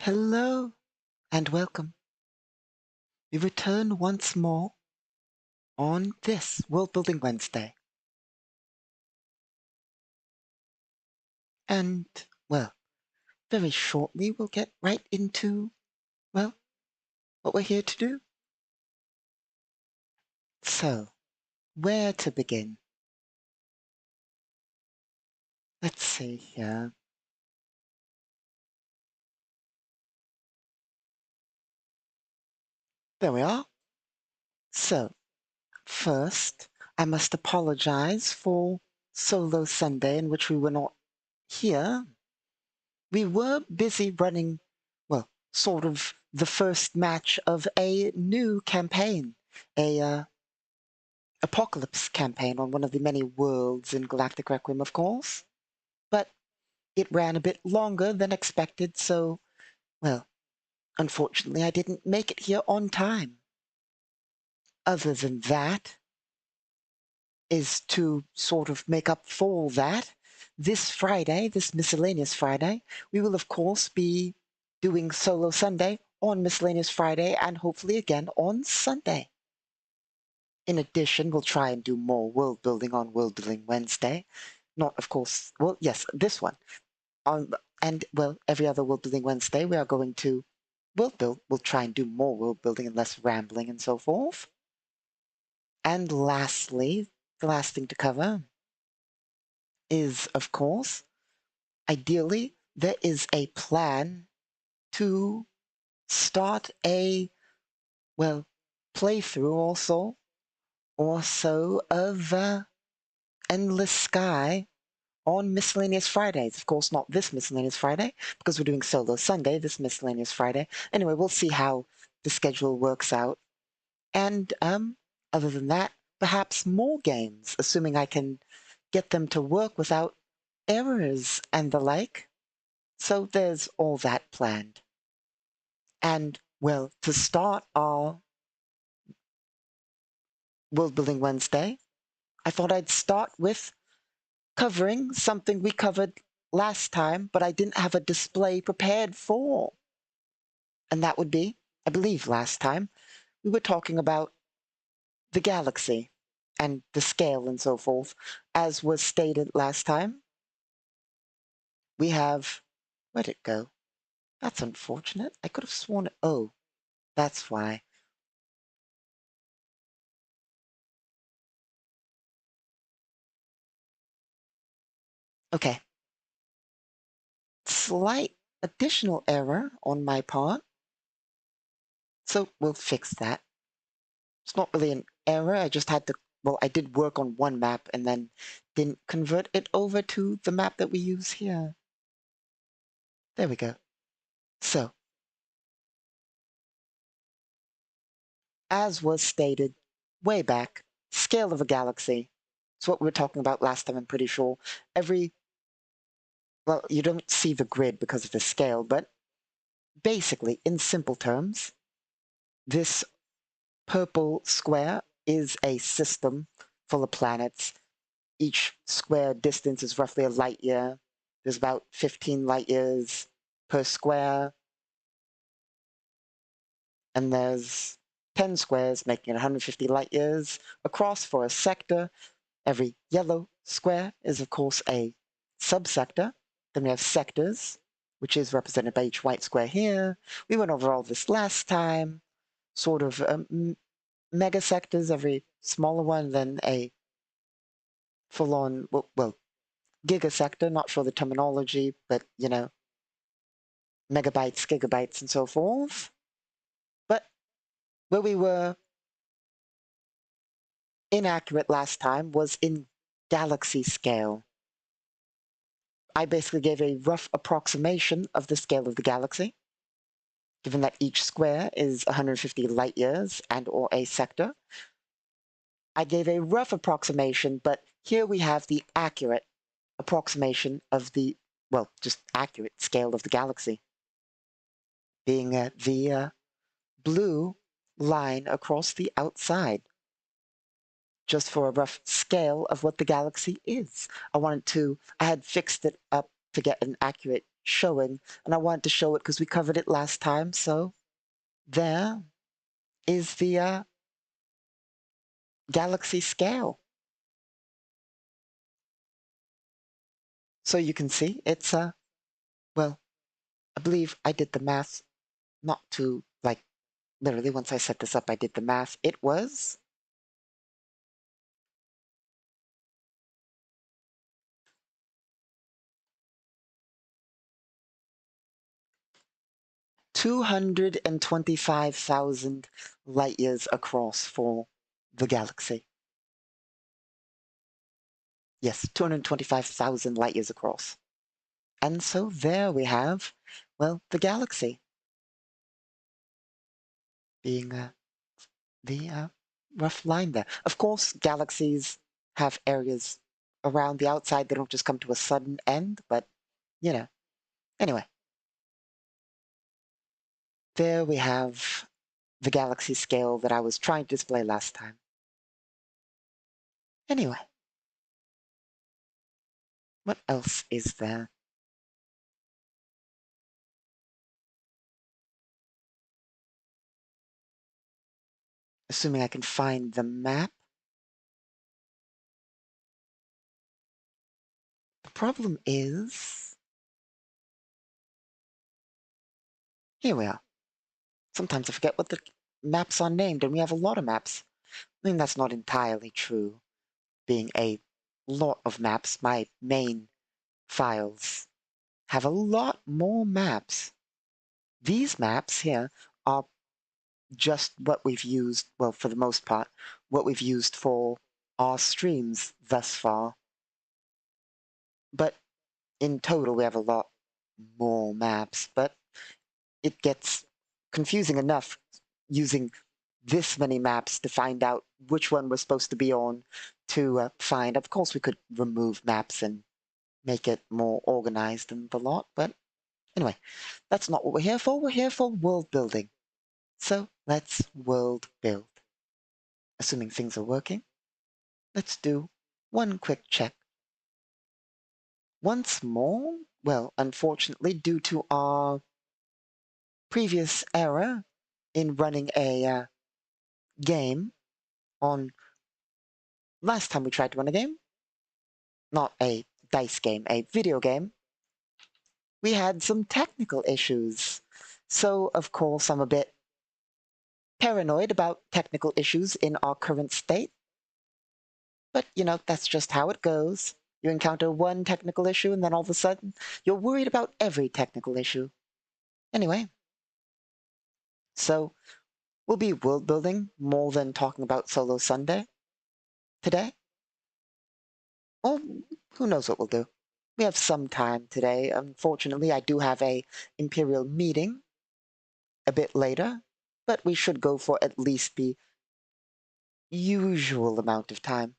Hello and welcome. We return once more on this Worldbuilding Wednesday. And, well, very shortly we'll get right into, well, what we're here to do. So, where to begin? Let's see here. There we are. So, first, I must apologize for Solo Sunday in which we were not here. We were busy running, well, sort of the first match of a new campaign, a apocalypse campaign on one of the many worlds in Galactic Requiem, of course. But it ran a bit longer than expected, so, well, unfortunately I didn't make it here on time. Other than that, is to sort of make up for that, this Friday, this Miscellaneous Friday, we will of course be doing Solo Sunday on Miscellaneous Friday and hopefully again on Sunday. In addition, we'll try and do more world building on Worldbuilding Wednesday. Not, of course, well, yes, this one. And, well, every other Worldbuilding Wednesday, we are going to world build. We'll try and do more world building and less rambling and so forth. And lastly, the last thing to cover is, of course, ideally, there is a plan to start a, well, playthrough also, or so of Endless Sky on Miscellaneous Fridays. Of course, not this Miscellaneous Friday, because we're doing Solo Sunday, this Miscellaneous Friday. Anyway, we'll see how the schedule works out. And other than that, perhaps more games, assuming I can get them to work without errors and the like. So there's all that planned. And, well, to start our Worldbuilding Wednesday, I thought I'd start with covering something we covered last time, but I didn't have a display prepared for. And that would be, I believe last time, we were talking about the galaxy and the scale and so forth. As was stated last time, we have, where'd it go? That's unfortunate. I could have sworn, oh, that's why. Okay. Slight additional error on my part. So we'll fix that. It's not really an error. I just had to, well, I did work on one map and then didn't convert it over to the map that we use here. There we go. So, as was stated way back, scale of a galaxy. It's what we were talking about last time, I'm pretty sure. Well, you don't see the grid because of the scale, but basically, in simple terms, this purple square is a system full of planets. Each square distance is roughly a light year. There's about 15 light years per square. And there's 10 squares, making it 150 light years across for a sector. Every yellow square is, of course, a subsector. Then we have sectors, which is represented by each white square here. We went over all this last time. Sort of mega sectors, every smaller one, then a full-on, well, gigasector, not sure the terminology, but, you know, megabytes, gigabytes, and so forth. But where we were inaccurate last time was in galaxy scale. I basically gave a rough approximation of the scale of the galaxy, given that each square is 150 light years and or a sector. I gave a rough approximation, but here we have the accurate approximation of the, well, just accurate scale of the galaxy, being the blue line across the outside, just for a rough scale of what the galaxy is. I had fixed it up to get an accurate showing, and I wanted to show it because we covered it last time. So there is the galaxy scale. So you can see it's well, I believe I did the math not to like literally once I set this up, I did the math. It was 225,000 light years across for the galaxy. Yes, 225,000 light years across. And so there we have, well, the galaxy being the rough line there. Of course, galaxies have areas around the outside. They don't just come to a sudden end, but, you know. Anyway, there we have the galaxy scale that I was trying to display last time. Anyway, what else is there? Assuming I can find the map. The problem is, here we are. Sometimes I forget what the maps are named, and we have a lot of maps. I mean, that's not entirely true. Being a lot of maps, my main files have a lot more maps. These maps here are just what we've used, well, for the most part, what we've used for our streams thus far. But in total, we have a lot more maps, but it gets confusing enough using this many maps to find out which one we're supposed to be on to find. Of course, we could remove maps and make it more organized and the lot, but anyway, that's not what we're here for. We're here for world building. So let's world build. Assuming things are working, let's do one quick check. Once more, well, unfortunately, due to our previous error in running a game on last time we tried to run a game, not a dice game, a video game, we had some technical issues. So, of course, I'm a bit paranoid about technical issues in our current state. But, you know, that's just how it goes. You encounter one technical issue, and then all of a sudden, you're worried about every technical issue. Anyway, so we'll be world building more than talking about Solo Sunday today. Well, who knows what we'll do. We have some time today. Unfortunately, I do have a Imperial meeting a bit later, but we should go for at least the usual amount of time.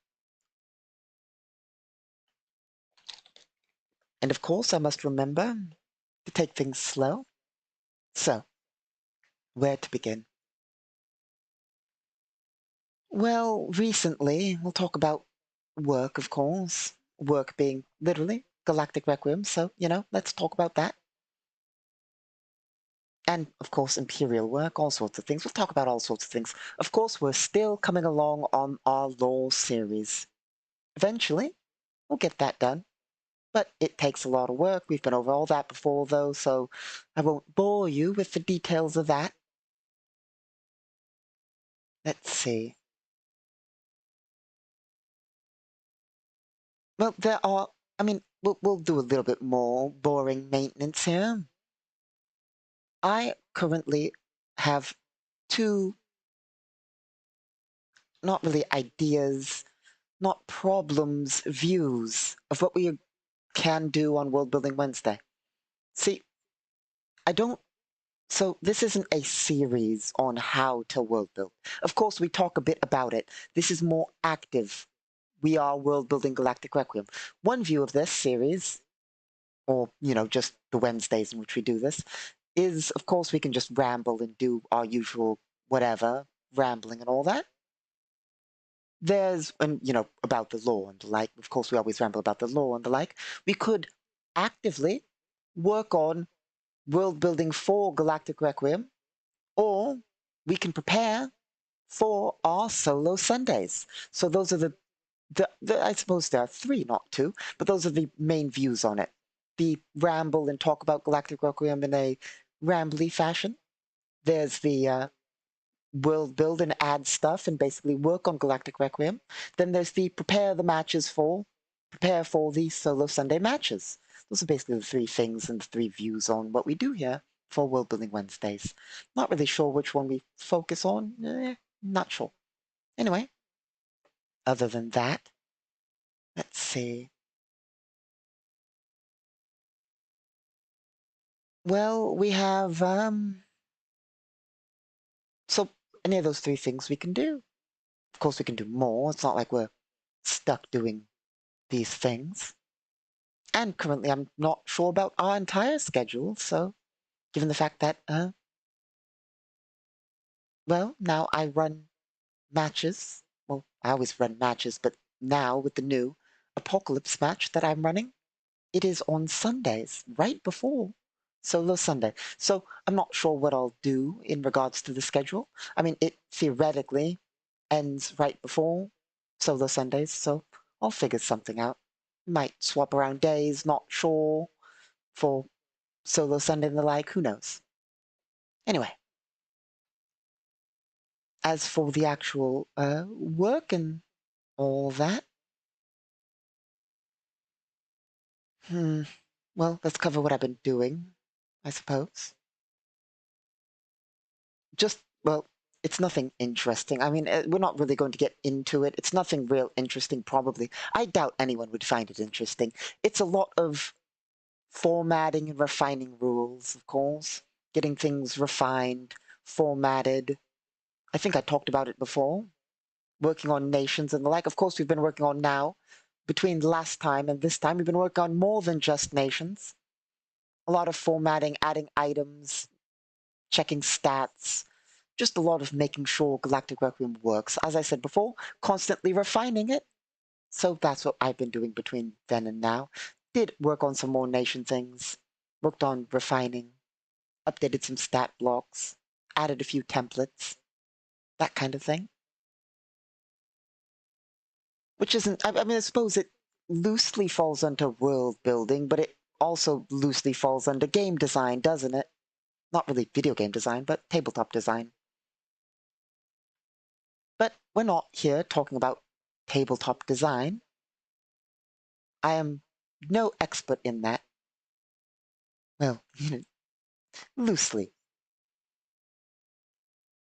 And of course, I must remember to take things slow. So, where to begin? Well, recently, we'll talk about work, of course. Work being literally Galactic Requiem, so, you know, let's talk about that. And, of course, Imperial work, all sorts of things. We'll talk about all sorts of things. Of course, we're still coming along on our lore series. Eventually, we'll get that done. But it takes a lot of work. We've been over all that before, though, so I won't bore you with the details of that. Let's see. Well, there are, I mean, we'll do a little bit more boring maintenance here. I currently have two, not really ideas, not problems, views of what we can do on World Building Wednesday. See, I don't, so this isn't a series on how to world build. Of course, we talk a bit about it. This is more active. We are World Building Galactic Requiem. One view of this series, or, you know, just the Wednesdays in which we do this, is, of course, we can just ramble and do our usual whatever, rambling and all that. There's, and you know, about the law and the like. Of course, we always ramble about the law and the like. We could actively work on world building for Galactic Requiem, or we can prepare for our solo Sundays. So those are the I suppose there are three, not two, but those are the main views on it. The ramble and talk about Galactic Requiem in a rambly fashion. There's the world build and add stuff and basically work on Galactic Requiem. Then there's the prepare for the solo Sunday matches. Those are basically the three things and the three views on what we do here for World Building Wednesdays. Not really sure which one we focus on. Not sure. Anyway, other than that, let's see. Well, we have so any of those three things we can do. Of course, we can do more. It's not like we're stuck doing these things. And currently, I'm not sure about our entire schedule. So, given the fact that, well, now I run matches. Well, I always run matches, but now with the new Apocalypse match that I'm running, it is on Sundays, right before Solo Sunday. So I'm not sure what I'll do in regards to the schedule. I mean, it theoretically ends right before Solo Sundays, so I'll figure something out. Might swap around days, not sure, for Solo Sunday and the like, who knows? Anyway, as for the actual work and all that, hmm, well, let's cover what I've been doing, I suppose. Just, well, it's nothing interesting. I mean, we're not really going to get into it. It's nothing real interesting, probably. I doubt anyone would find it interesting. It's a lot of formatting and refining rules, of course, getting things refined, formatted. I think I talked about it before, working on nations and the like. Of course, we've been working on now, between last time and this time, we've been working on more than just nations. A lot of formatting, adding items, checking stats, just a lot of making sure Galactic Requiem works. As I said before, constantly refining it. So that's what I've been doing between then and now. Did work on some more nation things, worked on refining, updated some stat blocks, added a few templates, that kind of thing. Which isn't, I mean, I suppose it loosely falls under world building, but it also loosely falls under game design, doesn't it? Not really video game design, but tabletop design. But we're not here talking about tabletop design. I am no expert in that. Well, loosely.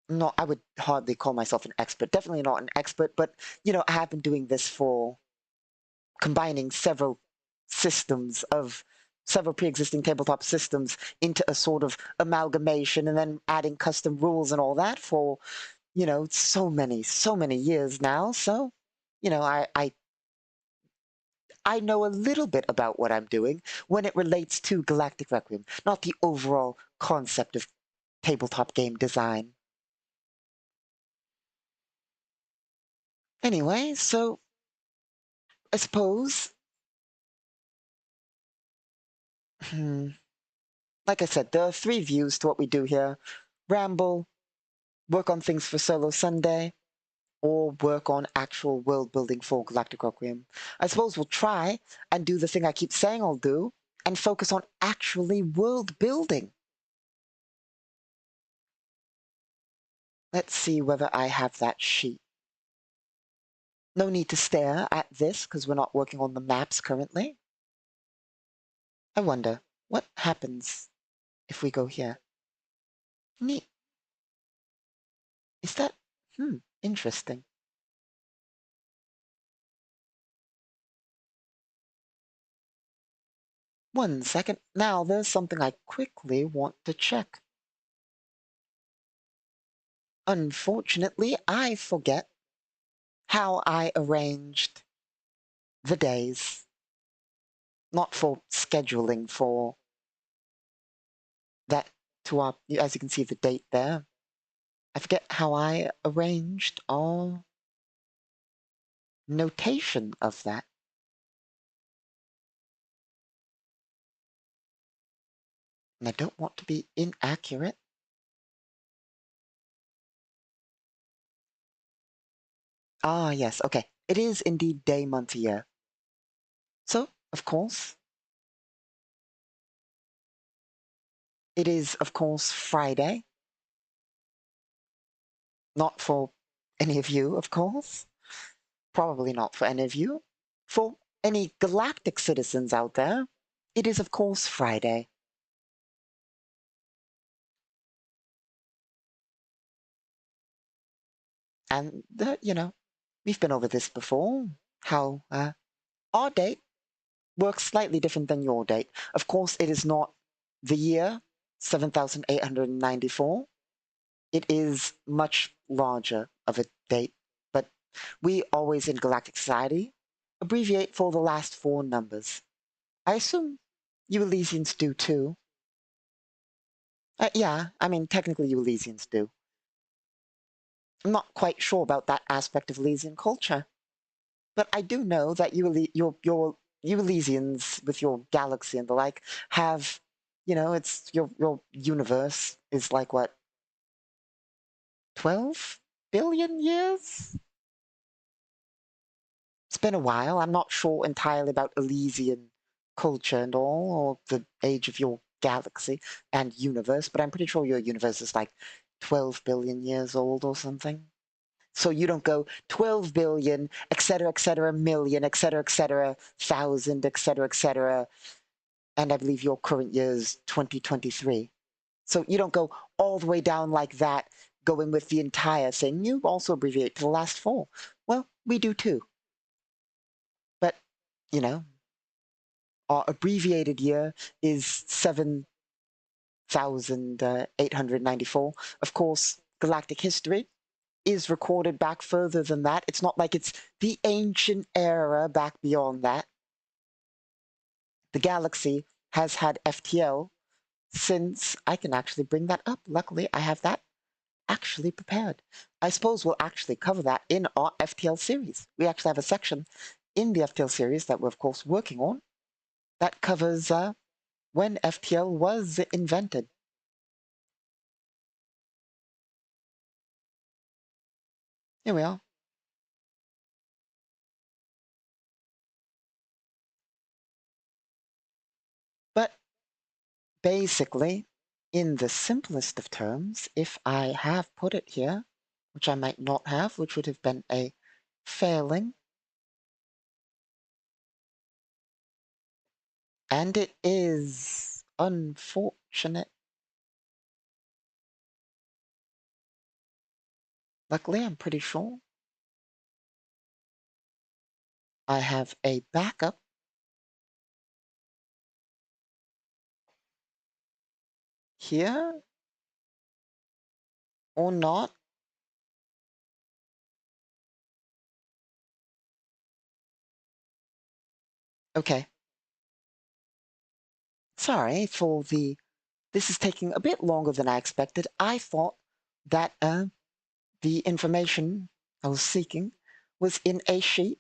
No, I would hardly call myself an expert. Definitely not an expert, but I have been doing this for combining several pre-existing tabletop systems into a sort of amalgamation and then adding custom rules and all that for, so many years now. So, I know a little bit about what I'm doing when it relates to Galactic Requiem, not the overall concept of tabletop game design. Anyway, so I suppose, hmm, like I said, there are three views to what we do here: ramble, work on things for Solo Sunday, or work on actual world building for Galactic Requiem. I suppose we'll try and do the thing I keep saying I'll do and focus on actually world building. Let's see whether I have that sheet. No need to stare at this because we're not working on the maps currently. I wonder, what happens if we go here? Neat. Is that, interesting. One second. Now there's something I quickly want to check. Unfortunately, I forget how I arranged the days. Not for scheduling, for that to our, as you can see the date there. I forget how I arranged our notation of that. And I don't want to be inaccurate. Ah, yes, okay. It is indeed day, month, year. So, of course, it is, of course, Friday. Not for any of you, of course. Probably not for any of you. For any galactic citizens out there, it is, of course, Friday. And, we've been over this before, how our date works slightly different than your date. Of course, it is not the year 7,894. It is much larger of a date, but we always in Galactic Society abbreviate for the last four numbers. I assume you Elysians do too. Yeah, I mean, technically you Elysians do. I'm not quite sure about that aspect of Elysian culture, but I do know that you Elysians with your galaxy and the like have, it's your universe is like what, 12 billion years? It's been a while. I'm not sure entirely about Elysian culture and all, or the age of your galaxy and universe, but I'm pretty sure your universe is like 12 billion years old or something. So you don't go 12 billion, et cetera, million, et cetera, thousand, et cetera. And I believe your current year is 2023. So you don't go all the way down like that, going with the entire thing. You also abbreviate to the last four. Well, we do too. But, you know, our abbreviated year is 7,894. Of course, galactic history is recorded back further than that. It's not like it's the ancient era back beyond that. The galaxy has had FTL since I can actually bring that up. Luckily, I have that actually prepared. I suppose we'll actually cover that in our FTL series. We actually have a section in the FTL series that we're, of course, working on that covers when FTL was invented. Here we are. But basically, in the simplest of terms, if I have put it here, which I might not have, which would have been a failing, and it is unfortunate. Luckily, I'm pretty sure I have a backup here or not. Okay, sorry for the. This is taking a bit longer than I expected. I thought that the information I was seeking was in a sheet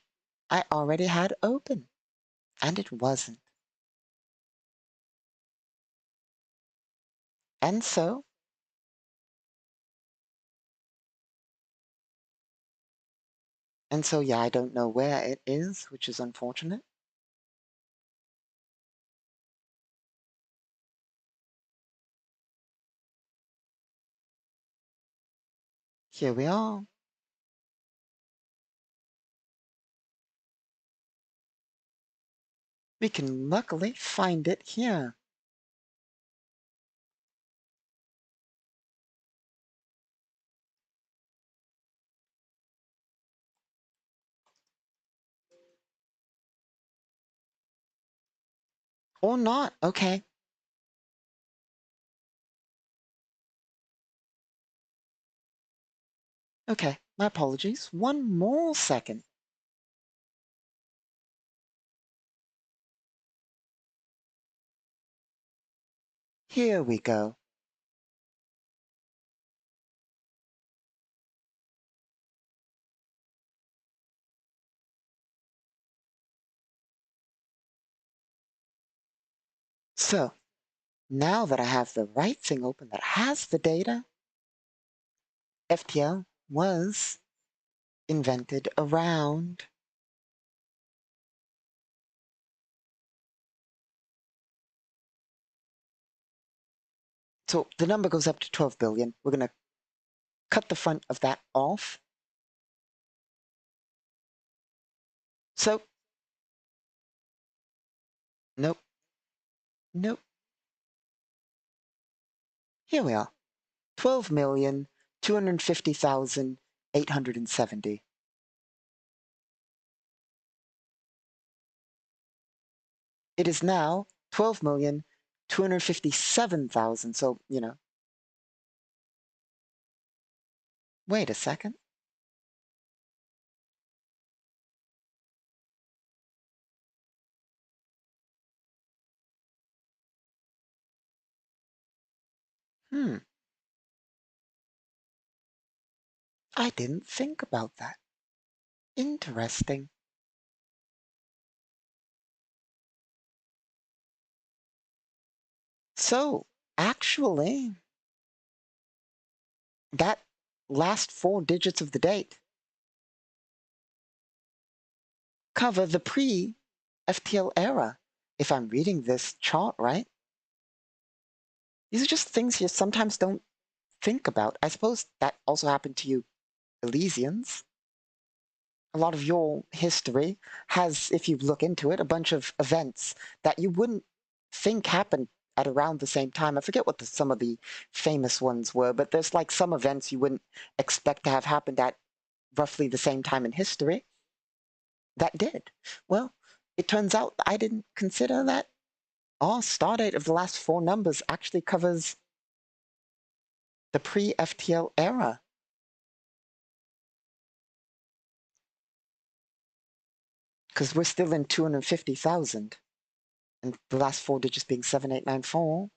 I already had open, and it wasn't. And so, yeah, I don't know where it is, which is unfortunate. Here we are. We can luckily find it here. Or not, okay. Okay, my apologies. One more second. Here we go. So, Now that I have the right thing open that has the data, FTL was invented around. So the number goes up to 12 billion. We're going to cut the front of that off. So, nope, nope. Here we are. 12,250,870. It is now 12,257,000. So, wait a second. I didn't think about that. Interesting. So, actually, that last 4 digits of the date cover the pre-FTL era, if I'm reading this chart right. These are just things you sometimes don't think about. I suppose that also happened to you Elysians. A lot of your history has, if you look into it, a bunch of events that you wouldn't think happened at around the same time. I forget what some of the famous ones were, but there's like some events you wouldn't expect to have happened at roughly the same time in history that did. Well, it turns out I didn't consider that our star date of the last 4 numbers actually covers the pre-FTL era. Because we're still in 250,000, and the last 4 digits being 7894.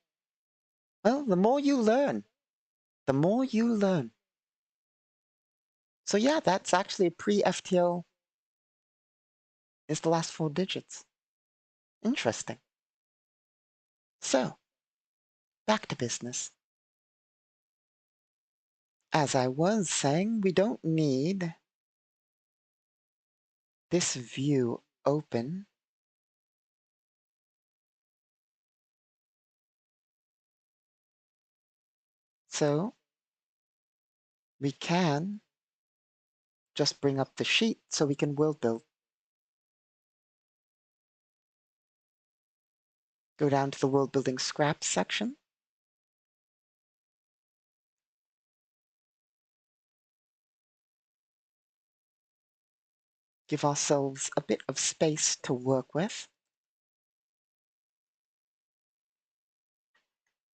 Well, the more you learn, the more you learn. So yeah, that's actually pre-FTL is the last 4 digits. Interesting. So, back to business. As I was saying, we don't need this view open. So, we can just bring up the sheet so we can world build. Go down to the world building scraps section. Give ourselves a bit of space to work with.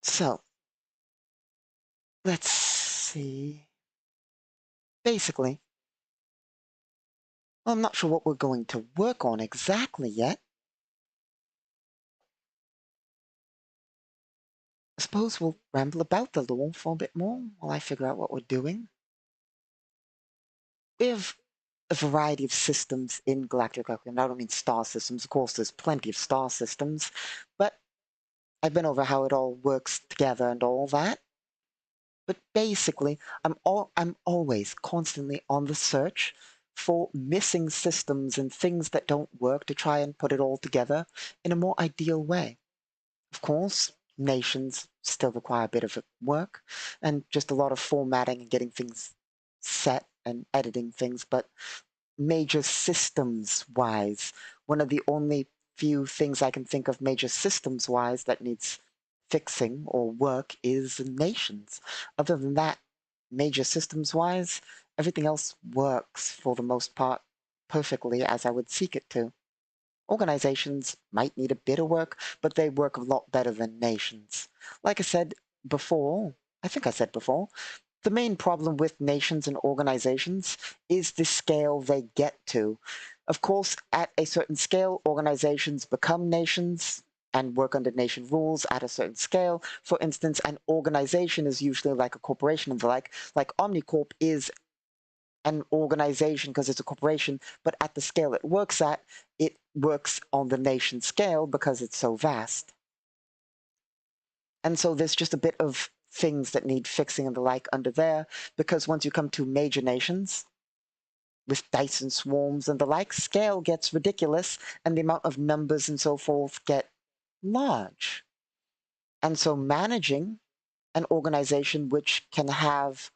So, let's see. Basically, well, I'm not sure what we're going to work on exactly yet. I suppose we'll ramble about the lore for a bit more while I figure out what we're doing. We have a variety of systems in Galactic Requiem. I don't mean star systems. Of course, there's plenty of star systems, but I've been over how it all works together and all that. But basically, I'm always constantly on the search for missing systems and things that don't work to try and put it all together in a more ideal way. Of course, nations still require a bit of work and just a lot of formatting and getting things set and editing things, but major systems wise, one of the only few things I can think of major systems wise that needs fixing or work is nations. Other than that, major systems wise, everything else works for the most part perfectly as I would seek it to. Organizations might need a bit of work, but they work a lot better than nations. Like I said before, I think I said before, the main problem with nations and organizations is the scale they get to. Of course, at a certain scale, organizations become nations and work under nation rules at a certain scale. For instance, an organization is usually like a corporation and the like Omnicorp is an organization because it's a corporation, but at the scale it works on the nation scale because it's so vast. And so there's just a bit of things that need fixing and the like under there, because once you come to major nations, with Dyson swarms and the like, scale gets ridiculous, and the amount of numbers and so forth get large. And so managing an organization which can have,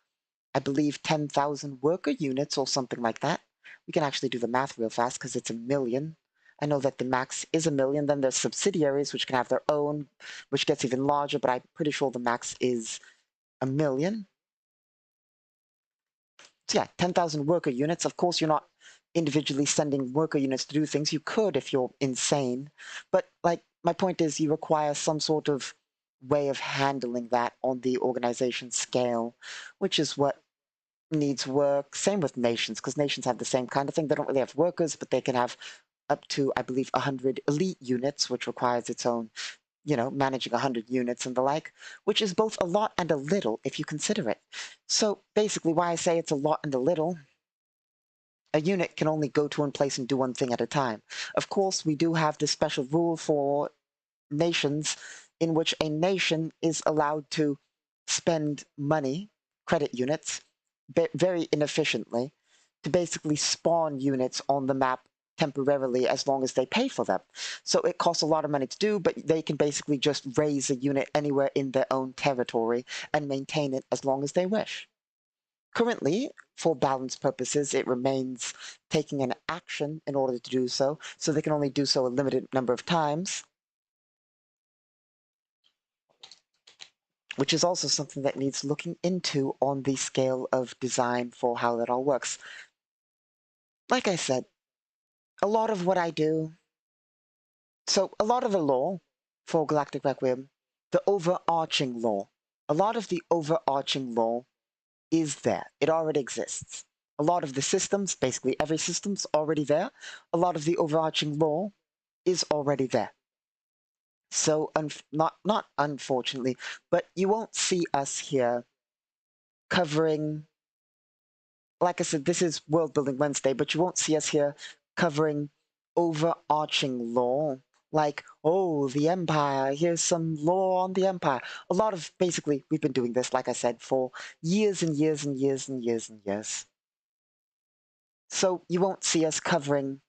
I believe, 10,000 worker units or something like that. We can actually do the math real fast because it's a million. I know that the max is a million. Then there's subsidiaries which can have their own, which gets even larger, but I'm pretty sure the max is a million. So yeah, 10,000 worker units. Of course, you're not individually sending worker units to do things. You could if you're insane. But like my point is you require some sort of way of handling that on the organization scale, which is what needs work. Same with nations, because nations have the same kind of thing. They don't really have workers, but they can have up to, I believe, 100 elite units, which requires its own, managing 100 units and the like, which is both a lot and a little if you consider it. So basically, why I say it's a lot and a little, a unit can only go to one place and do one thing at a time. Of course, we do have this special rule for nations in which a nation is allowed to spend money, credit units, very inefficiently to basically spawn units on the map temporarily as long as they pay for them. So it costs a lot of money to do, but they can basically just raise a unit anywhere in their own territory and maintain it as long as they wish. Currently, for balance purposes, it remains taking an action in order to do so, so they can only do so a limited number of times, which is also something that needs looking into on the scale of design for how that all works. Like I said, a lot of what I do, so a lot of the lore for Galactic Requiem, the overarching lore, a lot of the overarching lore is there. It already exists. A lot of the systems, basically every system's already there. A lot of the overarching lore is already there. So, not unfortunately, but you won't see us here covering, like I said, this is World Building Wednesday, but you won't see us here covering overarching lore. Like, oh, the Empire, here's some lore on the Empire. A lot of, basically, we've been doing this, like I said, for years and years and years and years and years. So you won't see us covering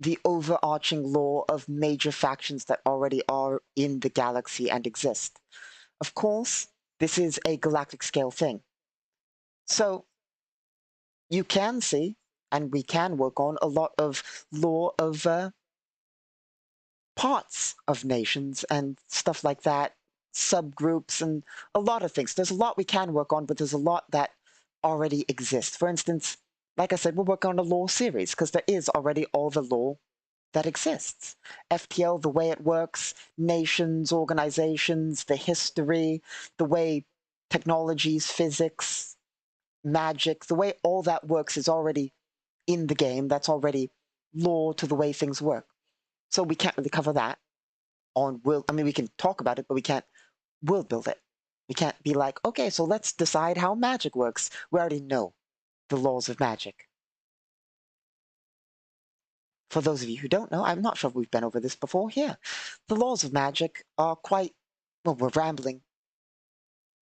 the overarching lore of major factions that already are in the galaxy and exist. Of course, this is a galactic scale thing. So you can see, and we can work on, a lot of lore of parts of nations and stuff like that, subgroups, and a lot of things. There's a lot we can work on, but there's a lot that already exists. For instance, like I said, we're working on a lore series because there is already all the lore that exists. FTL, the way it works, nations, organizations, the history, the way technologies, physics, magic, the way all that works is already in the game. That's already lore to the way things work. So we can't really cover that on world. I mean, we can talk about it, but we can't world build it. We can't be like, okay, so let's decide how magic works. We already know the laws of magic. For those of you who don't know, I'm not sure if we've been over this before here. The laws of magic are quite, well, we're rambling.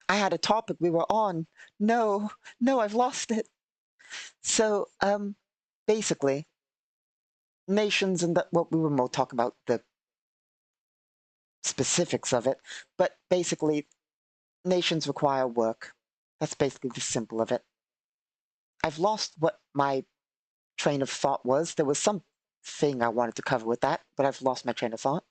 I had a topic we were on. No, no, I've lost it. So, basically, nations and what we were more talking about the specifics of it, but basically, nations require work. That's basically the simple of it. I've lost what my train of thought was. There was something I wanted to cover with that, but I've lost my train of thought.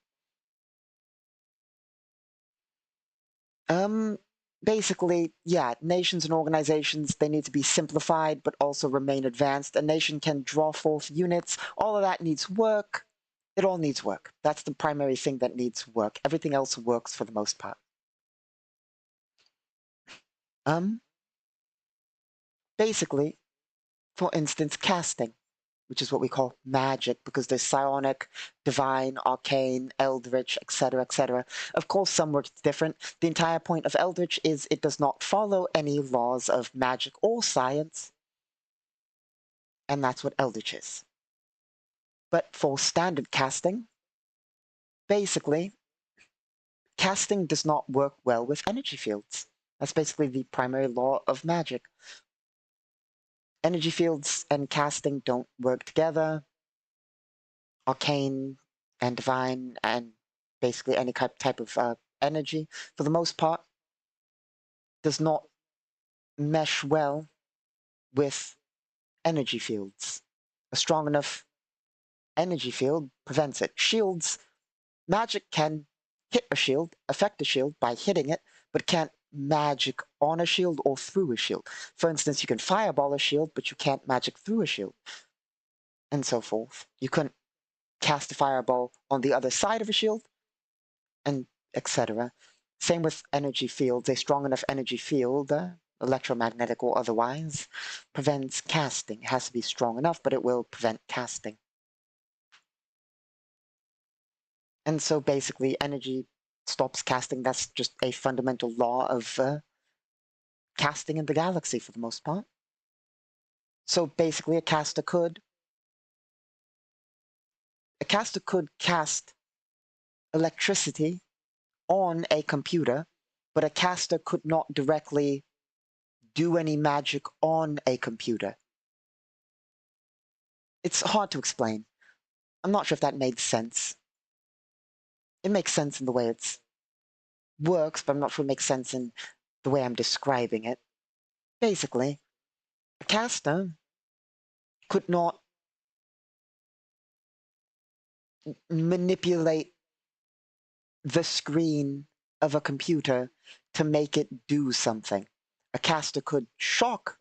Basically, yeah, nations and organizations, they need to be simplified, but also remain advanced. A nation can draw forth units. All of that needs work. It all needs work. That's the primary thing that needs work. Everything else works for the most part. Basically, for instance, casting, which is what we call magic, because there's psionic, divine, arcane, eldritch, etc., etc. Of course, some words different. The entire point of eldritch is it does not follow any laws of magic or science, and that's what eldritch is. But for standard casting, basically, casting does not work well with energy fields. That's basically the primary law of magic. Energy fields and casting don't work together. Arcane and divine and basically any type of energy, for the most part, does not mesh well with energy fields. A strong enough energy field prevents it. Shields, magic can hit a shield, affect a shield by hitting it, but can't magic on a shield or through a shield. For instance, you can fireball a shield, but you can't magic through a shield, and so forth. You couldn't cast a fireball on the other side of a shield, and etc. Same with energy fields. A strong enough energy field, electromagnetic or otherwise, prevents casting. It has to be strong enough, but it will prevent casting. And so basically, energy stops casting. That's just a fundamental law of casting in the galaxy for the most part. So basically, a caster could cast electricity on a computer, but a caster could not directly do any magic on a computer. It's hard to explain. I'm not sure if that made sense. It makes sense in the way it works, but I'm not sure it makes sense in the way I'm describing it. Basically, a caster could not manipulate the screen of a computer to make it do something. A caster could shock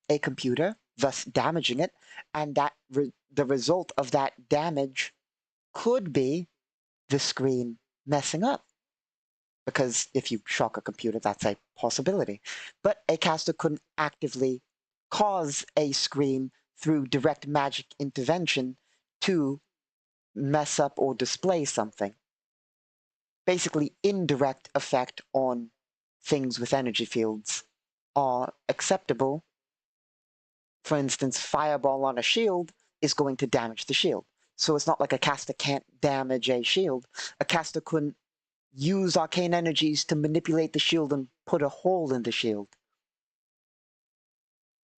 a computer, thus damaging it, and the result of that damage could be the screen messing up. Because if you shock a computer, that's a possibility. But a caster couldn't actively cause a screen through direct magic intervention to mess up or display something. Basically, indirect effect on things with energy fields are acceptable. For instance, fireball on a shield is going to damage the shield. So it's not like a caster can't damage a shield. A caster couldn't use arcane energies to manipulate the shield and put a hole in the shield.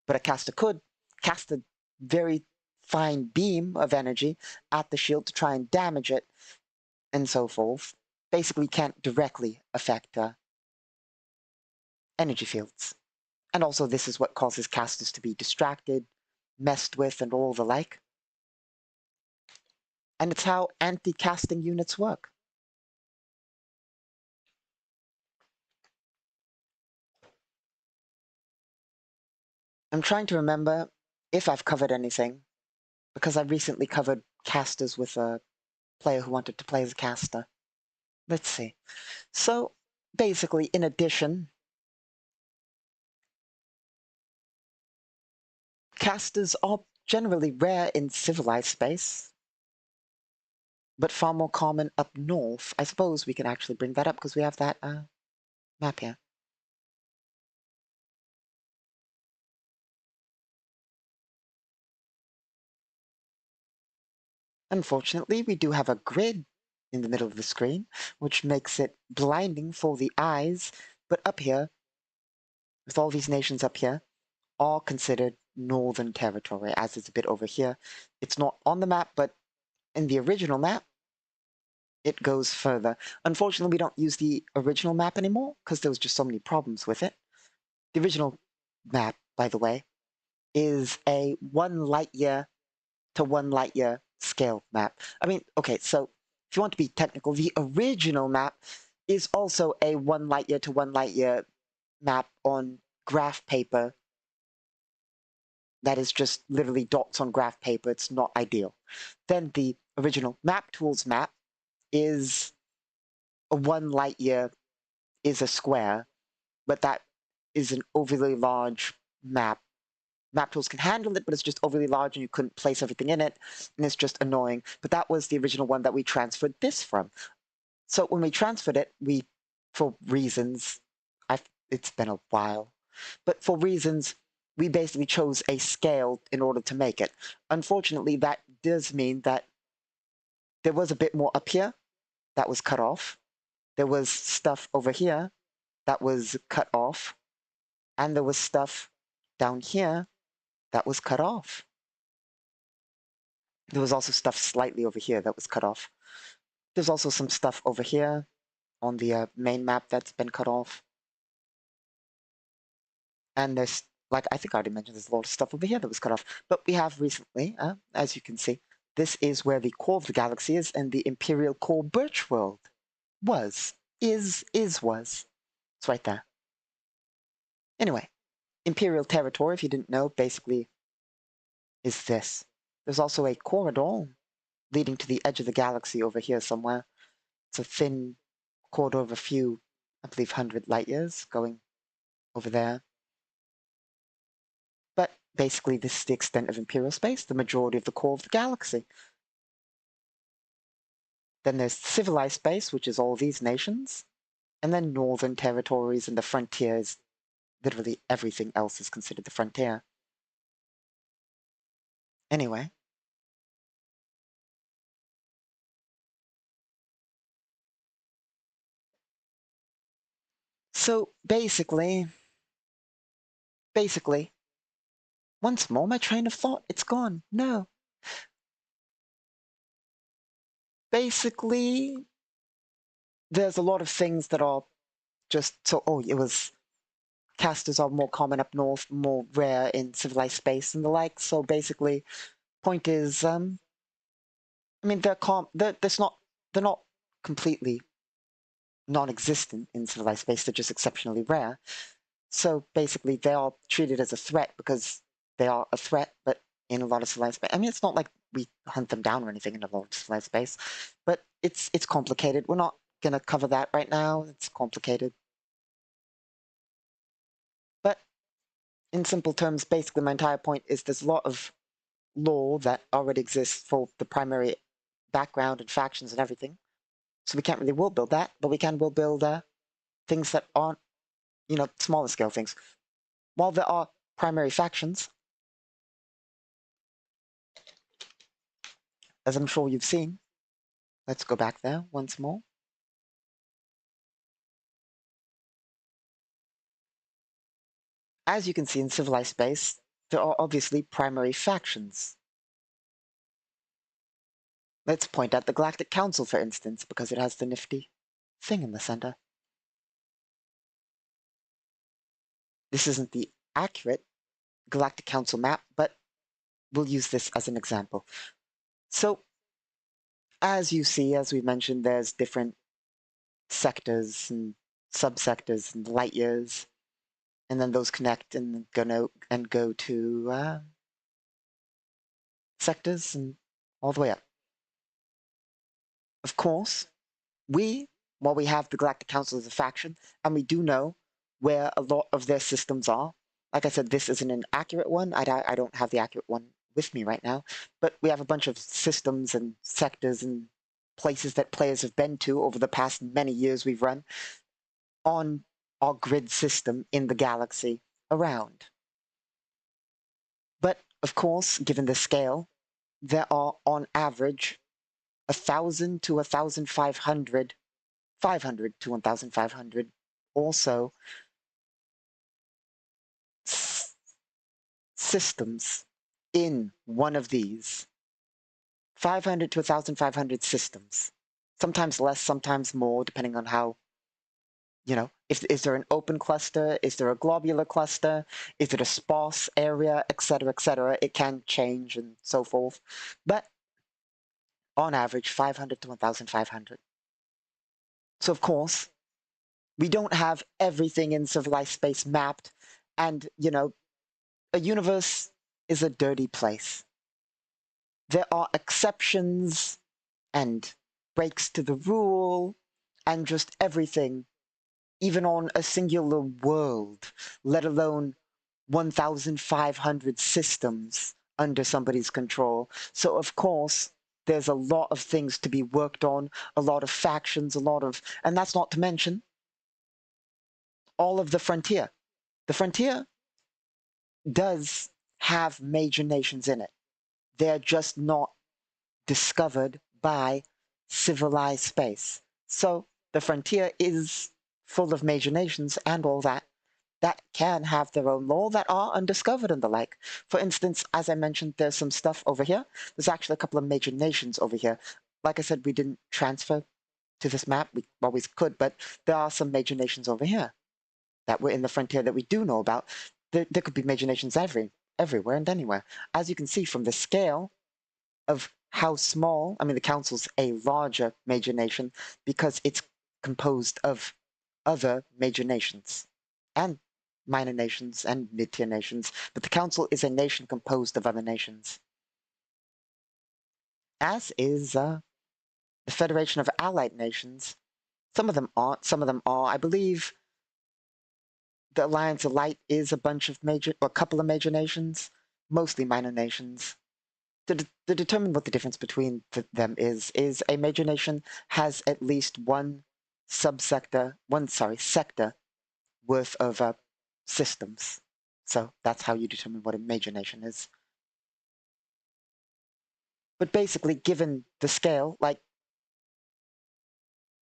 But a caster could cast a very fine beam of energy at the shield to try and damage it, and so forth. Basically can't directly affect energy fields. And also this is what causes casters to be distracted, messed with, and all the like. And it's how anti-casting units work. I'm trying to remember if I've covered anything, because I recently covered casters with a player who wanted to play as a caster. Let's see. So, basically, in addition, casters are generally rare in civilized space, but far more common up north. I suppose we can actually bring that up because we have that map here. Unfortunately, we do have a grid in the middle of the screen, which makes it blinding for the eyes, but up here, with all these nations up here, all considered Northern Territory, as it's a bit over here. It's not on the map, but in the original map, it goes further. Unfortunately, we don't use the original map anymore, because there was just so many problems with it. The original map, by the way, is a 1 light year to 1 light year scale map. I mean, okay, so if you want to be technical, the original map is also a 1 light year to 1 light year map on graph paper. That is just literally dots on graph paper. It's not ideal. Then the original map tools map is a 1 light year is a square, but that is an overly large map. Map tools can handle it, but it's just overly large and you couldn't place everything in it, and it's just annoying. But that was the original one that we transferred this from. So when we transferred it, for reasons, it's been a while, but for reasons, we basically chose a scale in order to make it. Unfortunately, that does mean that there was a bit more up here that was cut off, there was stuff over here that was cut off, and there was stuff down here that was cut off. There was also stuff slightly over here that was cut off. There's also some stuff over here on the main map that's been cut off. And there's, like I think I already mentioned, there's a lot of stuff over here that was cut off. But we have recently, as you can see, this is where the core of the galaxy is, and the Imperial Core Birch World was. Was. It's right there. Anyway, Imperial territory, if you didn't know, basically is this. There's also a corridor leading to the edge of the galaxy over here somewhere. It's a thin corridor of a few, I believe, 100 light years going over there. But basically, this is the extent of Imperial space, the majority of the core of the galaxy. Then there's civilized space, which is all these nations. And then northern territories and the frontiers. Literally everything else is considered the frontier. Anyway. So basically, once more my train of thought, it's gone. No. Basically, there's a lot of things that are just so, it was, casters are more common up north, more rare in civilized space and the like. So basically, point is, I mean, they're not completely non-existent in civilized space. They're just exceptionally rare. So basically, they are treated as a threat because they are a threat, but in a lot of civilized space. I mean, it's not like we hunt them down or anything in a lot of civilized space, but it's complicated. We're not going to cover that right now. It's complicated. But in simple terms, basically my entire point is there's a lot of lore that already exists for the primary background and factions and everything. So we can't really world build that, but we can world build things that aren't, smaller scale things. While there are primary factions, as I'm sure you've seen, let's go back there once more. As you can see in civilized space, there are obviously primary factions. Let's point at the Galactic Council, for instance, because it has the nifty thing in the center. This isn't the accurate Galactic Council map, but we'll use this as an example. So, as you see, as we mentioned, there's different sectors and subsectors and light years, and then those connect and go to sectors and all the way up. Of course, while we have the Galactic Council as a faction, and we do know where a lot of their systems are. Like I said, this isn't an accurate one. I don't have the accurate one with me right now, but we have a bunch of systems and sectors and places that players have been to over the past many years we've run on our grid system in the galaxy around. But of course, given the scale, there are on average 1,000 to 1,500, 500 to 1,500 also systems in one of these. 500 to 1,500 systems. Sometimes less, sometimes more, depending on how, is there an open cluster? Is there a globular cluster? Is it a sparse area, etc., etc.? It can change and so forth. But on average, 500 to 1,500. So of course, we don't have everything in civilized space mapped, and, a universe is a dirty place. There are exceptions and breaks to the rule and just everything, even on a singular world, let alone 1,500 systems under somebody's control. So of course, there's a lot of things to be worked on, a lot of factions, and that's not to mention all of the frontier. The frontier does have major nations in it. They're just not discovered by civilized space. So the frontier is full of major nations and all that can have their own law that are undiscovered and the like. For instance, as I mentioned, there's some stuff over here. There's actually a couple of major nations over here. Like I said, we didn't transfer to this map. We always could, but there are some major nations over here that were in the frontier that we do know about. There could be major nations everywhere and anywhere. As you can see from the scale of how small, I mean, the council's a larger major nation because it's composed of other major nations and minor nations and mid-tier nations, but the council is a nation composed of other nations. As is the Federation of Allied Nations. Some of them aren't, some of them are. I believe the Alliance of Light is a couple of major nations, mostly minor nations. To determine what the difference between them is a major nation has at least one sector worth of systems. So that's how you determine what a major nation is. But basically, given the scale, like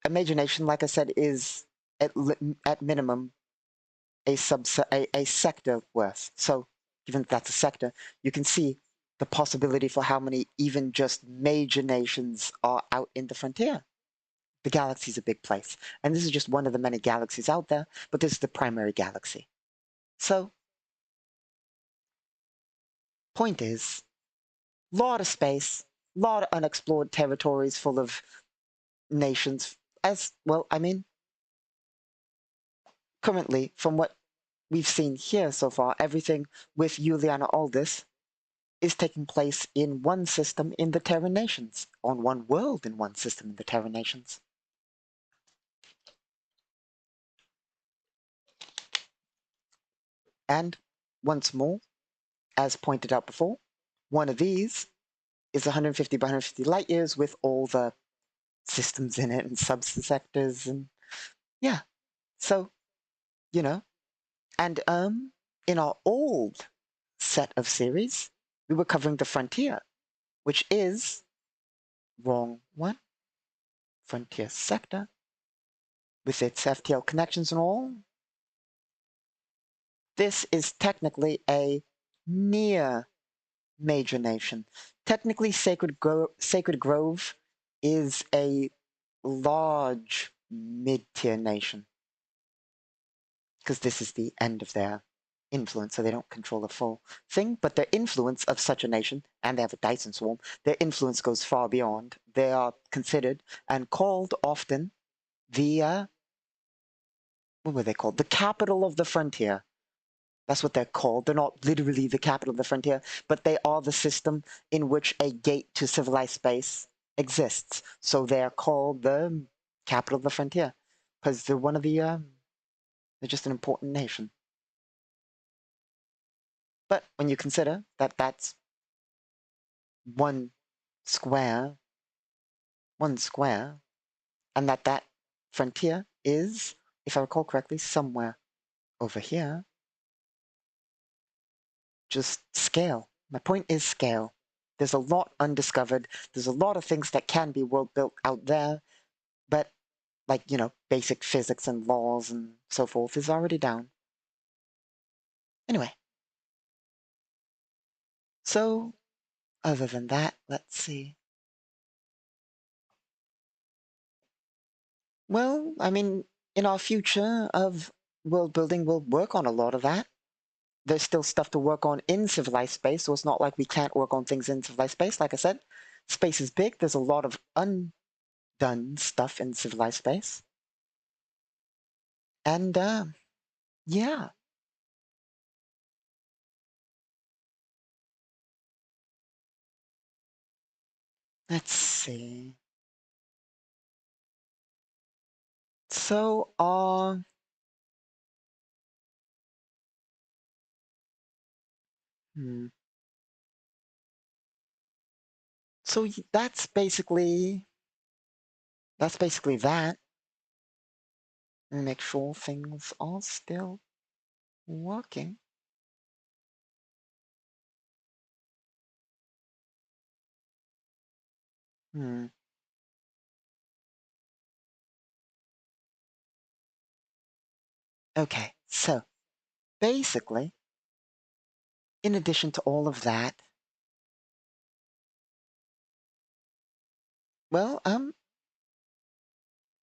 a major nation, like I said, is at minimum a sector worth. So given that that's a sector, you can see the possibility for how many even just major nations are out in the frontier. The galaxy's a big place, and this is just one of the many galaxies out there, but this is the primary galaxy. So, point is, lot of space, lot of unexplored territories full of nations, as well, I mean, currently, from what we've seen here so far, everything with Juliana Aldis is taking place in one system in the Terran Nations, on one world in one system in the Terran Nations. And once more, as pointed out before, one of these is 150 by 150 light years with all the systems in it and subsectors and yeah. So, you know, and in our old set of series, we were covering the frontier, which is wrong one, frontier sector with its FTL connections and all. This is technically a near major nation. Technically, Sacred Grove is a large mid-tier nation because this is the end of their influence, so they don't control the full thing, but their influence of such a nation, and they have a Dyson swarm, their influence goes far beyond. They are considered and called often the, what were they called? The capital of the frontier. That's what they're called. They're not literally the capital of the frontier, but they are the system in which a gate to civilized space exists. So they're called the capital of the frontier because they're one of the, they're just an important nation. But when you consider that that's one square, and that frontier is, if I recall correctly, somewhere over here, just scale. My point is scale. There's a lot undiscovered. There's a lot of things that can be world built out there, but like, you know, basic physics and laws and so forth is already down. Anyway. So, other than that, let's see. Well, I mean, in our future of world building, we'll work on a lot of that. There's still stuff to work on in civilized space, so it's not like we can't work on things in civilized space. Like I said, space is big. There's a lot of undone stuff in civilized space. And, yeah. Let's see. So, hmm. So that's basically that. And make sure things are still working. Hmm. Okay, so basically, in addition to all of that, well,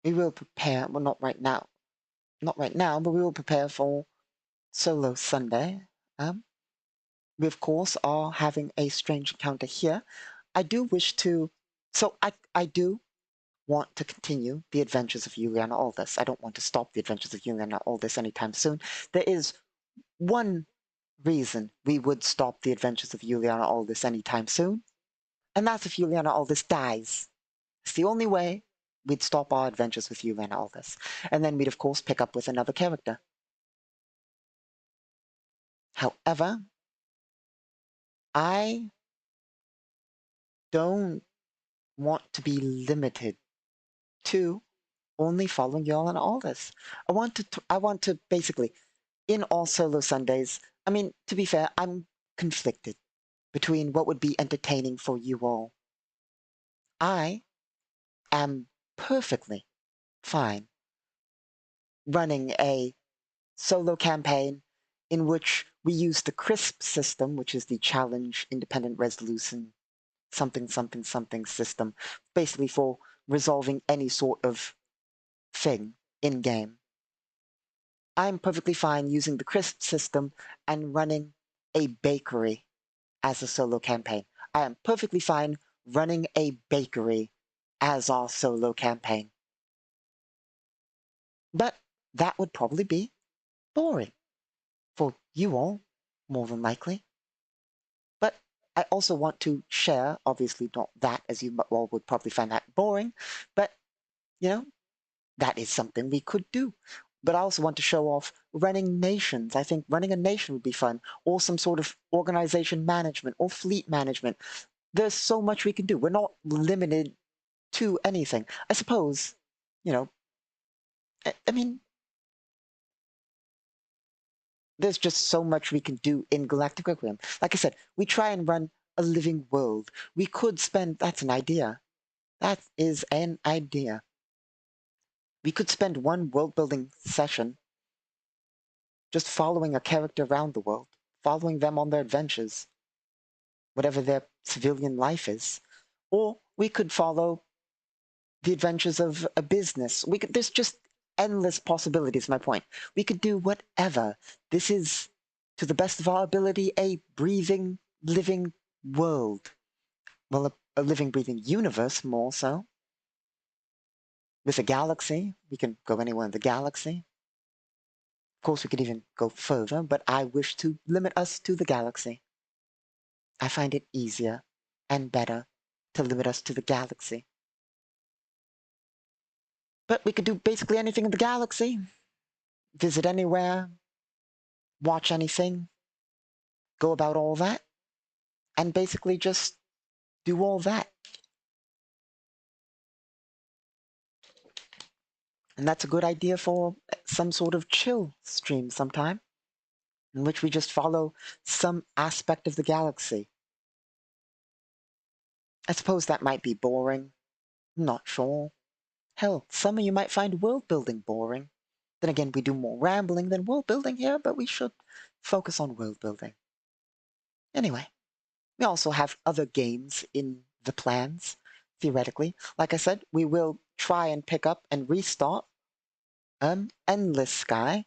we will prepare, well, not right now, but we will prepare for Solo Sunday. Um, we of course are having a strange encounter here. I do wish to, so I do want to continue the adventures of Juliana Aldous. I don't want to stop the adventures of Juliana Aldous anytime soon. There is one reason we would stop the adventures of Juliana Aldous anytime soon, and that's if Juliana Aldous dies. It's the only way we'd stop our adventures with Juliana Aldous. And then we'd of course pick up with another character. However, I don't want to be limited to only following Juliana Aldous. I want to basically, in all Solo Sundays, I mean, to be fair, I'm conflicted between what would be entertaining for you all. I am perfectly fine running a solo campaign in which we use the CRISP system, which is the Challenge Independent Resolution something something something system, basically for resolving any sort of thing in game. I'm perfectly fine using the CRISP system and running a bakery as a solo campaign. I am perfectly fine running a bakery as our solo campaign. But that would probably be boring for you all, more than likely. But I also want to share, obviously not that, as you all would probably find that boring, but, you know, that is something we could do. But I also want to show off running nations. I think running a nation would be fun, or some sort of organization management or fleet management. There's so much we can do. We're not limited to anything. I suppose, you know, I mean, there's just so much we can do in Galactic Requiem. Like I said, we try and run a living world. We could spend, that's an idea. That is an idea. We could spend one world building session just following a character around the world, following them on their adventures, whatever their civilian life is. Or we could follow the adventures of a business. There's just endless possibilities, my point. We could do whatever. This is, to the best of our ability, a breathing, living world. Well, a living, breathing universe, more so. With a galaxy, we can go anywhere in the galaxy. Of course, we could even go further, but I wish to limit us to the galaxy. I find it easier and better to limit us to the galaxy. But we could do basically anything in the galaxy. Visit anywhere, watch anything, go about all that, and basically just do all that. And that's a good idea for some sort of chill stream sometime, in which we just follow some aspect of the galaxy. I suppose that might be boring. I'm not sure. Hell, some of you might find world building boring. Then again, we do more rambling than world building here, but we should focus on world building. Anyway, we also have other games in the plans, theoretically. Like I said, we will try and pick up and restart Endless Sky,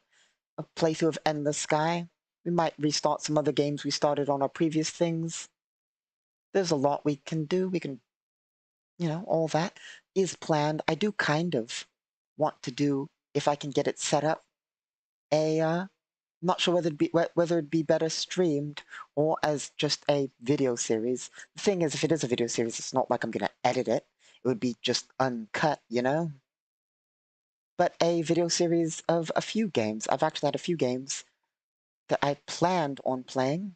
a playthrough of Endless Sky. We might restart some other games we started on our previous things. There's a lot we can do. We can, all that is planned. I do kind of want to do, if I can get it set up, not sure whether it'd be better streamed or as just a video series. The thing is, if it is a video series, it's not like I'm gonna edit it. It would be just uncut, But a video series of a few games. I've actually had a few games that I planned on playing.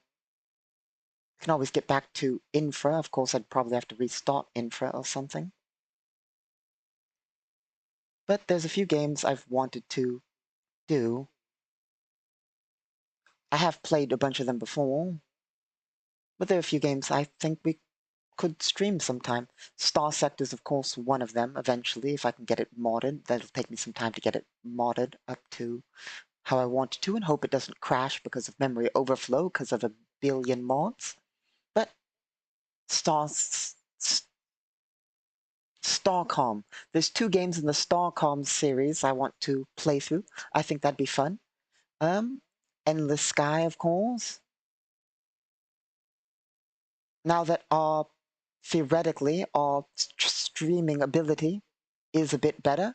I can always get back to Infra. Of course, I'd probably have to restart Infra or something. But there's a few games I've wanted to do. I have played a bunch of them before, but there are a few games I think we could stream sometime. Star Sector's, of course, one of them eventually, if I can get it modded. That'll take me some time to get it modded up to how I want it to and hope it doesn't crash because of memory overflow because of a billion mods. But Starcom. There's 2 games in the Starcom series I want to play through. I think that'd be fun. Um, Endless Sky, of course. Now that theoretically our streaming ability is a bit better,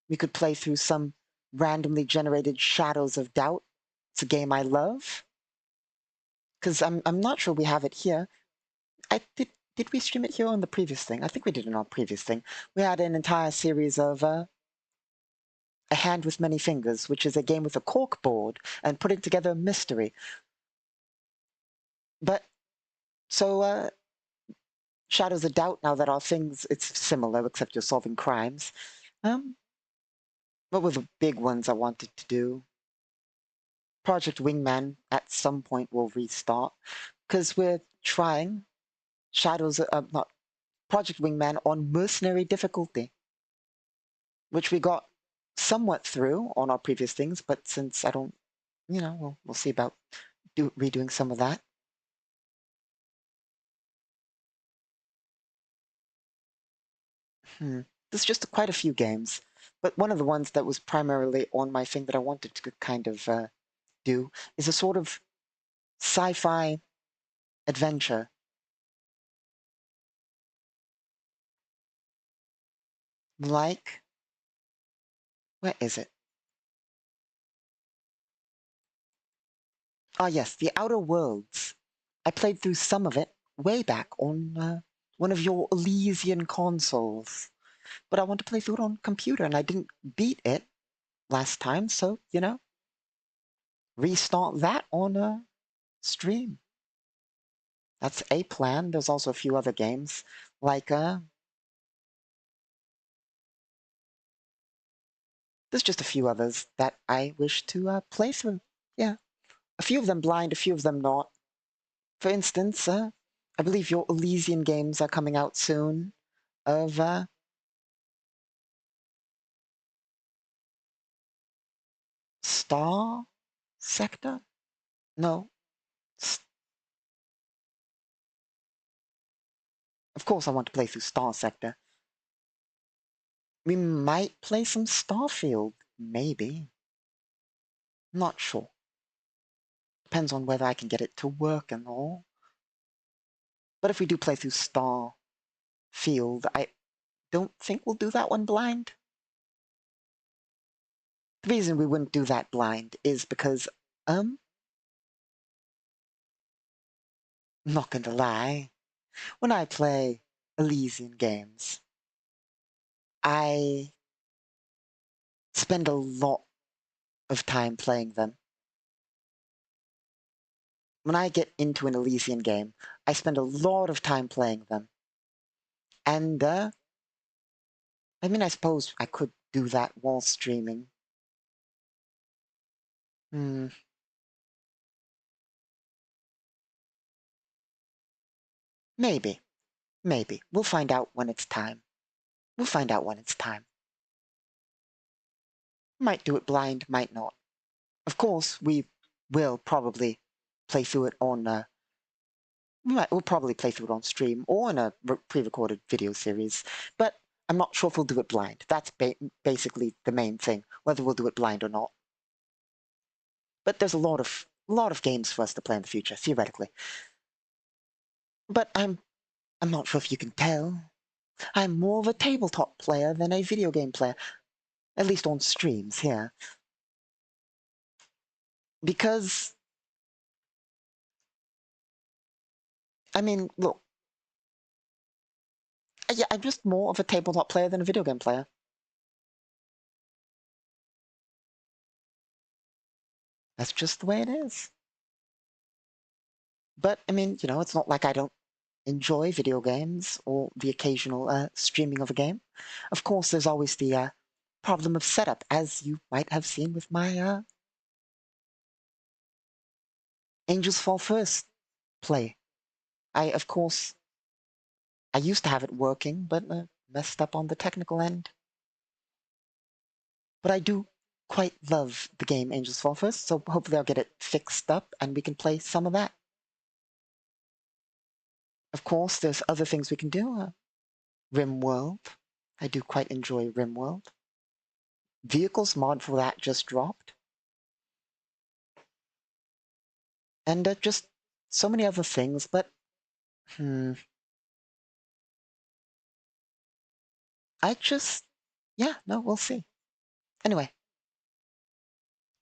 we could play through some randomly generated Shadows of Doubt. It's a game I love. Because I'm not sure we have it here. I did we stream it here on the previous thing? I think we did it on the previous thing. We had an entire series of A Hand with Many Fingers, which is a game with a cork board and putting together a mystery. But so Shadows of Doubt, now that our things, it's similar except you're solving crimes. What were the big ones I wanted to do? Project Wingman at some point will restart because we're trying not Project Wingman on mercenary difficulty, which we got somewhat through on our previous things, but since I don't, we'll see about redoing some of that. There's just quite a few games, but one of the ones that was primarily on my thing that I wanted to kind of do is a sort of sci-fi adventure. Like, where is it? Ah, yes, The Outer Worlds. I played through some of it way back on one of your Elysian consoles, but I want to play through it on computer, and I didn't beat it last time, so, restart that on a stream. That's a plan. There's also a few other games, like, there's just a few others that I wish to play through. Yeah. A few of them blind, a few of them not. For instance, I believe your Elysian games are coming out soon of Star Sector? No. Of course I want to play through Star Sector. We might play some Starfield, maybe. Not sure. Depends on whether I can get it to work and all. But if we do play through Starfield, I don't think we'll do that one blind. The reason we wouldn't do that blind is because, I'm not gonna lie, when I play Elysian games, I spend a lot of time playing them. When I get into an Elysian game, I spend a lot of time playing them. And, I mean, I suppose I could do that while streaming. Hmm. Maybe. Maybe. We'll find out when it's time. We'll find out when it's time. Might do it blind, might not. Of course, we will probably play through it on, we'll probably play through it on stream or in a pre-recorded video series, but I'm not sure if we'll do it blind. That's basically the main thing, whether we'll do it blind or not. But there's a lot of games for us to play in the future, theoretically. But I'm not sure if you can tell. I'm more of a tabletop player than a video game player, at least on streams here. Because, I mean, look, yeah, I'm just more of a tabletop player than a video game player. That's just the way it is. But, I mean, it's not like I don't enjoy video games or the occasional streaming of a game. Of course, there's always the problem of setup, as you might have seen with my Angels Fall First play. Of course, I used to have it working, but messed up on the technical end. But I do quite love the game Angels Fall First, so hopefully I'll get it fixed up and we can play some of that. Of course, there's other things we can do. RimWorld. I do quite enjoy RimWorld. Vehicles mod for that just dropped. And just so many other things, but yeah, no, we'll see. Anyway,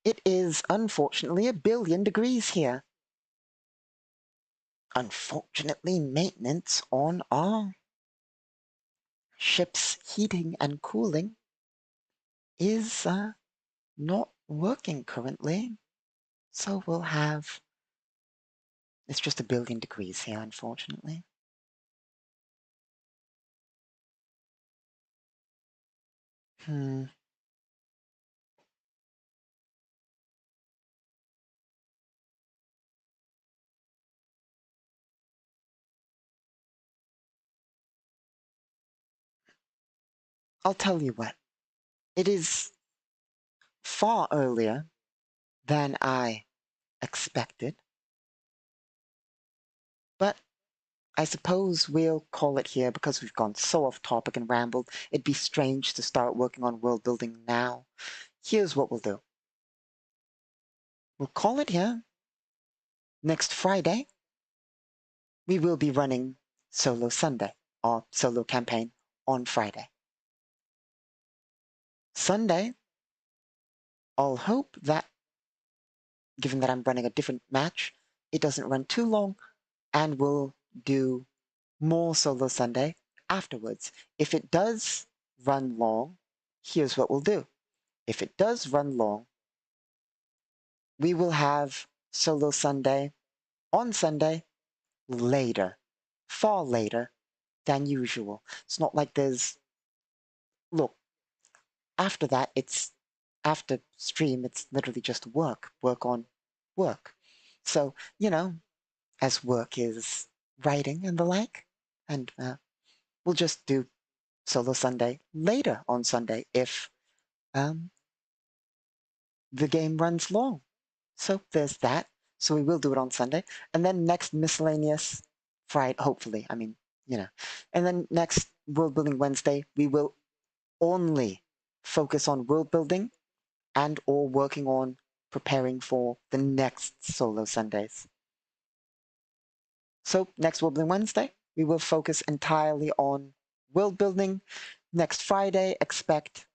it is unfortunately 1,000,000,000 degrees here. Unfortunately, maintenance on our ship's heating and cooling is not working currently. So we'll have, it's just 1,000,000,000 degrees here, unfortunately. I'll tell you what, it is far earlier than I expected, but I suppose we'll call it here because we've gone so off topic and rambled. It'd be strange to start working on world building now. Here's what we'll do. We'll call it here. Next Friday, we will be running Solo Sunday, or solo campaign on Friday. Sunday, I'll hope that, given that I'm running a different match, it doesn't run too long, and we'll do more Solo Sunday afterwards. If it does run long, here's what we'll do. If it does run long, we will have Solo Sunday on Sunday later, far later than usual. It's not like there's, look, after that, after stream, it's literally just work on work. So, as work is writing and the like, and we'll just do Solo Sunday later on Sunday if the game runs long. So there's that. So we will do it on Sunday. And then next miscellaneous Friday, hopefully, and then next World Building Wednesday, we will only focus on world building and or working on preparing for the next solo Sundays. So next World Building Wednesday, we will focus entirely on world building. Next Friday, expect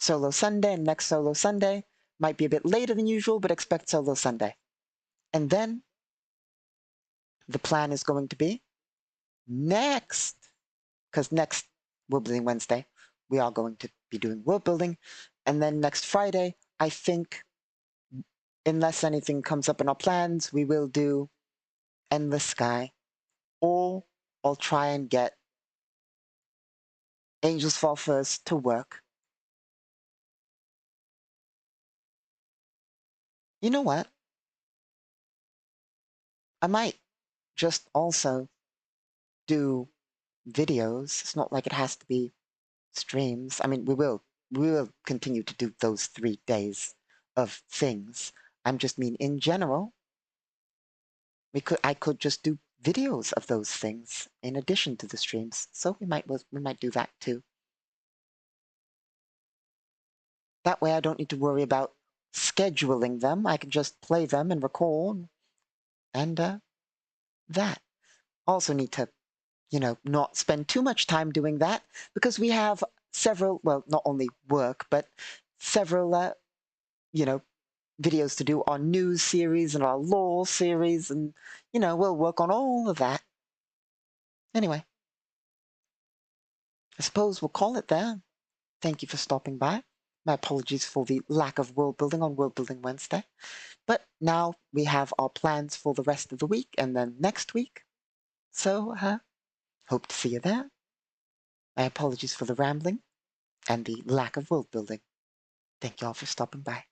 Solo Sunday, and next Solo Sunday might be a bit later than usual, but expect Solo Sunday. And then the plan is going to be next, because next World Building Wednesday, we are going to be doing world building. And then next Friday, I think, unless anything comes up in our plans, we will do Endless Sky, or I'll try and get Angels Fall First to work. You know what? I might just also do videos. It's not like it has to be streams. I mean, we will continue to do those 3 days of things. I'm just mean in general, I could just do videos of those things in addition to the streams. So we might do that too. That way I don't need to worry about scheduling them. I can just play them and record and that. Also need to, not spend too much time doing that because we have several, well, not only work, but several, videos to do on news series and our lore series, and, we'll work on all of that. Anyway, I suppose we'll call it there. Thank you for stopping by. My apologies for the lack of world building on World Building Wednesday. But now we have our plans for the rest of the week and then next week. So, hope to see you there. My apologies for the rambling and the lack of world building. Thank you all for stopping by.